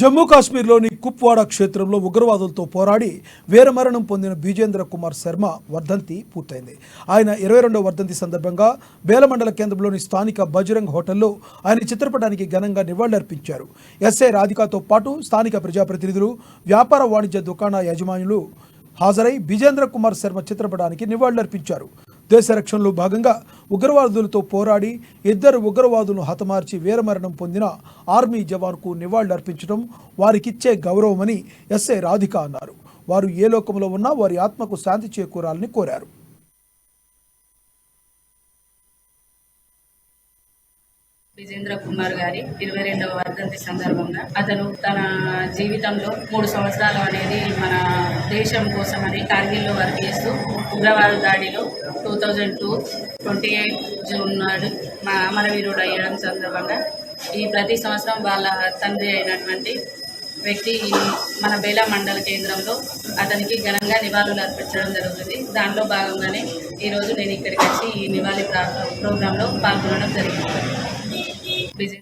జమ్మూ కాశ్మీర్లోని కుప్వాడా క్షేత్రంలో ఉగ్రవాదులతో పోరాడి వీరమరణం పొందిన బీజేంద్ర కుమార్ శర్మ వర్ధంతి పూర్తయింది. ఆయన 22వ వర్ధంతి సందర్భంగా బేలమండల కేంద్రంలోని స్థానిక బజరంగ్ హోటల్లో ఆయన చిత్రపటానికి ఘనంగా నివాళులర్పించారు. ఎస్ఐ రాధికాతో పాటు స్థానిక ప్రజాప్రతినిధులు, వ్యాపార వాణిజ్య దుకాణ యజమానులు హాజరై బీజేంద్ర కుమార్ శర్మ చిత్రపటానికి నివాళులర్పించారు. దేశ రక్షణలో భాగంగా ఉగ్రవాదులతో పోరాడి 2 ఉగ్రవాదులను హతమార్చి వీరమరణం పొందిన ఆర్మీ జవాన్కు నివాళులర్పించడం వారికిచ్చే గౌరవమని ఎస్ఐ రాధిక అన్నారు. వారు ఏ లోకంలో ఉన్నా వారి ఆత్మకు శాంతి చేకూరాలని కోరారు. బీజేంద్ర కుమార్ గారి 22వ వర్ధంతి సందర్భంగా అతను తన జీవితంలో 3 సంవత్సరాలు అనేది మన దేశం కోసమని కార్గిల్లో వర్క్ చేస్తూ ఉగ్రవాద దాడిలో 2002 28 జూన్ నాడు అమరవీరుడు అయ్యడం సందర్భంగా ఈ ప్రతి సంవత్సరం వాళ్ళ తండ్రి అయినటువంటి వ్యక్తి మన బేలా మండల కేంద్రంలో అతనికి ఘనంగా నివాళులు అర్పించడం జరుగుతుంది. దాంట్లో భాగంగానే ఈరోజు నేను ఇక్కడికి వచ్చి ఈ నివాళి ప్రోగ్రాంలో పాల్గొనడం జరిగింది.